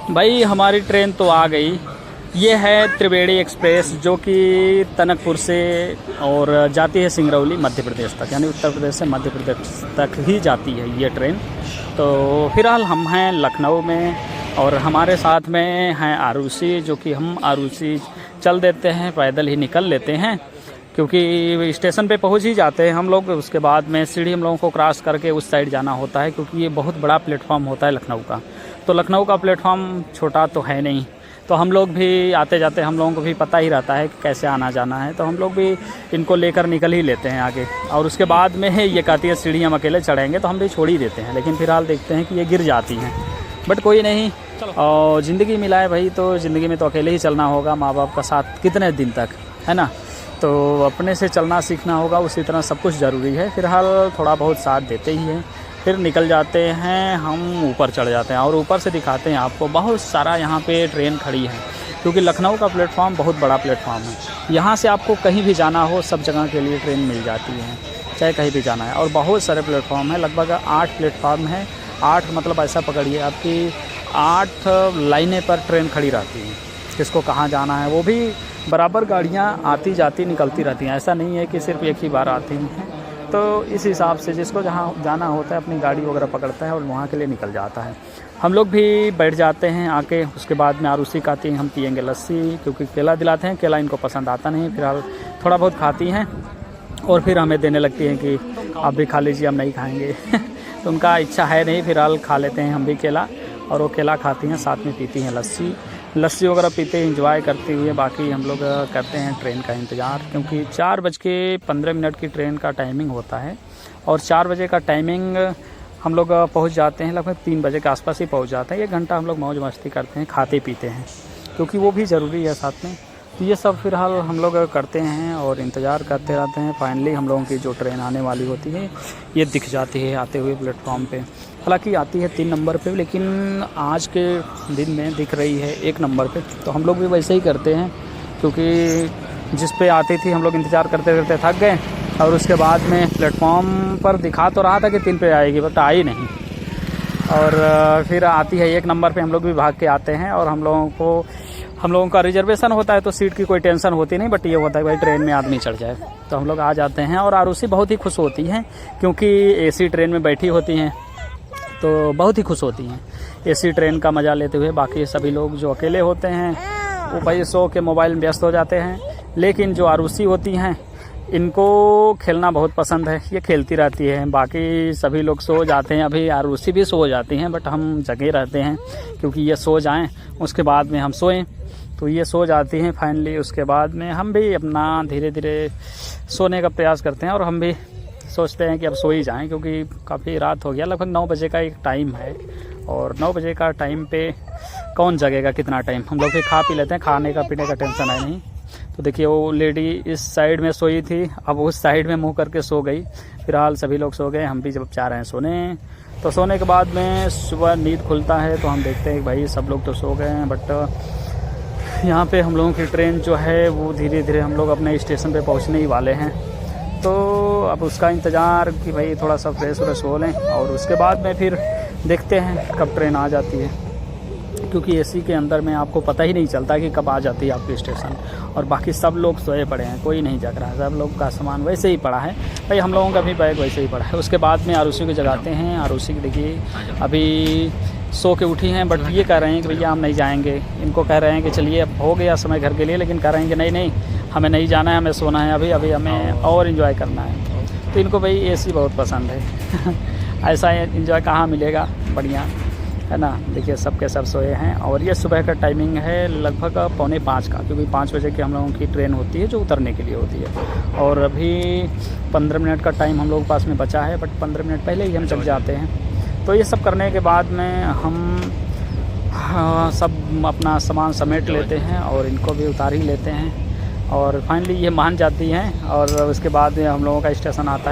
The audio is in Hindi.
भाई हमारी ट्रेन तो आ गई। ये है त्रिवेणी एक्सप्रेस जो कि टनकपुर से और जाती है सिंगरौली मध्य प्रदेश तक, यानी उत्तर प्रदेश से मध्य प्रदेश तक ही जाती है ये ट्रेन। तो फ़िलहाल हम हैं लखनऊ में और हमारे साथ में हैं आरुषि, जो कि हम आरुषि चल देते हैं, पैदल ही निकल लेते हैं क्योंकि स्टेशन पे पहुंच ही जाते हैं हम लोग। उसके बाद में सीढ़ी हम लोगों को क्रॉस करके उस साइड जाना होता है क्योंकि ये बहुत बड़ा प्लेटफॉर्म होता है लखनऊ का। तो लखनऊ का प्लेटफॉर्म छोटा तो है नहीं, तो हम लोग भी आते जाते हम लोगों को भी पता ही रहता है कि कैसे आना जाना है, तो हम लोग भी इनको लेकर निकल ही लेते हैं आगे। और उसके बाद में ये कहती है सीढ़ी हम अकेले चढ़ेंगे, तो हम भी छोड़ ही देते हैं, लेकिन फ़िलहाल देखते हैं कि ये गिर जाती हैं, बट कोई नहीं। और ज़िंदगी मिला है भाई, तो ज़िंदगी में तो अकेले ही चलना होगा, माँ बाप का साथ कितने दिन तक, है ना। तो अपने से चलना सीखना होगा, उसी तरह सब कुछ ज़रूरी है। फ़िलहाल थोड़ा बहुत साथ देते ही हैं, फिर निकल जाते हैं हम, ऊपर चढ़ जाते हैं और ऊपर से दिखाते हैं आपको बहुत सारा यहाँ पे ट्रेन खड़ी है, क्योंकि लखनऊ का प्लेटफॉर्म बहुत बड़ा प्लेटफॉर्म है। यहाँ से आपको कहीं भी जाना हो सब जगह के लिए ट्रेन मिल जाती है, चाहे कहीं भी जाना है। और बहुत सारे प्लेटफॉर्म है, लगभग 8 प्लेटफॉर्म है। 8 मतलब ऐसा पकड़िए आपकी 8 लाइनें पर ट्रेन खड़ी रहती है, किसको कहाँ जाना है वो भी बराबर गाड़ियाँ आती जाती निकलती रहती हैं, ऐसा नहीं है कि सिर्फ एक ही बार आती हैं। तो इस हिसाब से जिसको जहाँ जाना होता है अपनी गाड़ी वगैरह पकड़ता है और वहाँ के लिए निकल जाता है। हम लोग भी बैठ जाते हैं आके। उसके बाद में आरुषि खाती हैं, हम पियेंगे लस्सी, क्योंकि केला दिलाते हैं, केला इनको पसंद आता नहीं। फिलहाल थोड़ा बहुत खाती हैं और फिर हमें देने लगती हैं कि आप भी खा लीजिए, हम नहीं खाएँगे तो उनका इच्छा है नहीं, फिलहाल खा लेते हैं हम भी केला, और वो केला खाती हैं, साथ में पीती हैं लस्सी वगैरह पीते इंजॉय करते हुए। बाकी हम लोग करते हैं ट्रेन का इंतज़ार, क्योंकि 4:15 की ट्रेन का टाइमिंग होता है और 4 बजे का टाइमिंग हम लोग पहुंच जाते हैं, लगभग 3 बजे के आसपास ही पहुंच जाते हैं। 1 घंटा हम लोग मौज मस्ती करते हैं, खाते पीते हैं, क्योंकि वो भी ज़रूरी है साथ में। तो ये सब फ़िलहाल हम लोग करते हैं और इंतज़ार करते रहते हैं। फाइनली हम लोगों की जो ट्रेन आने वाली होती है ये दिख जाती है आते हुए प्लेटफॉर्म पे। हालांकि आती है 3 नंबर पे, लेकिन आज के दिन में दिख रही है 1 नंबर पे। तो हम लोग भी वैसे ही करते हैं, क्योंकि जिस पे आती थी हम लोग इंतज़ार करते करते थक गए, और उसके बाद में प्लेटफॉर्म पर दिखा तो रहा था कि 3 पे आएगी, बट आई नहीं। और फिर आती है 1 नंबर पे, हम लोग भी भाग के आते हैं। और हम लोगों का रिजर्वेशन होता है तो सीट की कोई टेंशन होती नहीं, बट ये होता है भाई ट्रेन में आदमी चढ़ जाए, तो हम लोग आ जाते हैं। और आरुषि बहुत ही खुश होती हैं, क्योंकि एसी ट्रेन में बैठी होती हैं तो बहुत ही खुश होती हैं एसी ट्रेन का मज़ा लेते हुए। बाकी सभी लोग जो अकेले होते हैं वो भाई सो के मोबाइल में व्यस्त हो जाते हैं, लेकिन जो आरुषि होती हैं इनको खेलना बहुत पसंद है, ये खेलती रहती है। बाकी सभी लोग सो जाते हैं, अभी आरुषि भी सो जाती हैं, बट हम जगे रहते हैं क्योंकि ये सो जाएं, उसके बाद में हम सोएं। तो ये सो जाती हैं फाइनली, उसके बाद में हम भी अपना धीरे धीरे सोने का प्रयास करते हैं। और हम भी सोचते हैं कि अब सो ही जाएं, क्योंकि काफ़ी रात हो गया, लगभग 9 बजे का एक टाइम है, और 9 बजे का टाइम पे कौन जगेगा कितना टाइम। हम लोग भी खा पी लेते हैं, खाने का पीने का टेंशन है नहीं। तो देखिए वो लेडी इस साइड में सोई थी, अब उस साइड में मुंह करके सो गई। फिलहाल सभी लोग सो गए, हम भी जब चाह रहे हैं सोने। तो सोने के बाद में सुबह नींद खुलता है तो हम देखते हैं कि भाई सब लोग तो सो गए हैं, बट यहाँ पे हम लोगों की ट्रेन जो है वो धीरे धीरे हम लोग अपने स्टेशन पे पहुँचने ही वाले हैं। तो अब उसका इंतज़ार कि भाई थोड़ा सा फ्रेश व्रेश हो लें, और उसके बाद में फिर देखते हैं कब ट्रेन आ जाती है, क्योंकि एसी के अंदर में आपको पता ही नहीं चलता कि कब आ जाती है आपकी स्टेशन। और बाकी सब लोग सोए पड़े हैं, कोई नहीं जग रहा है, सब लोग का सामान वैसे ही पड़ा है भाई, हम लोगों का भी बैग वैसे ही पड़ा है। उसके बाद में आरुषि को जगाते हैं। आरुषि की देखिए अभी सो के उठी हैं, बट ये कह रहे हैं कि भैया हम नहीं जाएंगे। इनको कह रहे हैं कि चलिए अब हो गया समय घर के लिए, लेकिन कह रहे हैं कि नहीं हमें नहीं जाना है, हमें सोना है, अभी हमें और इन्जॉय करना है। तो इनको भाई एसी बहुत पसंद है ऐसा इन्जॉय कहाँ मिलेगा, बढ़िया है ना। देखिए सबके सब सोए हैं, और ये सुबह का टाइमिंग है लगभग 4:45 का, क्योंकि 5 बजे की हम लोगों की ट्रेन होती है जो उतरने के लिए होती है। और अभी 15 मिनट का टाइम हम लोगों के पास में बचा है, बट 15 मिनट पहले ही हम जग जाते हैं। तो ये सब करने के बाद में हम सब अपना सामान समेट लेते हैं और इनको भी उतार ही लेते हैं, और फाइनली ये मान जाती हैं। और उसके बाद में हम लोगों का स्टेशन आता है।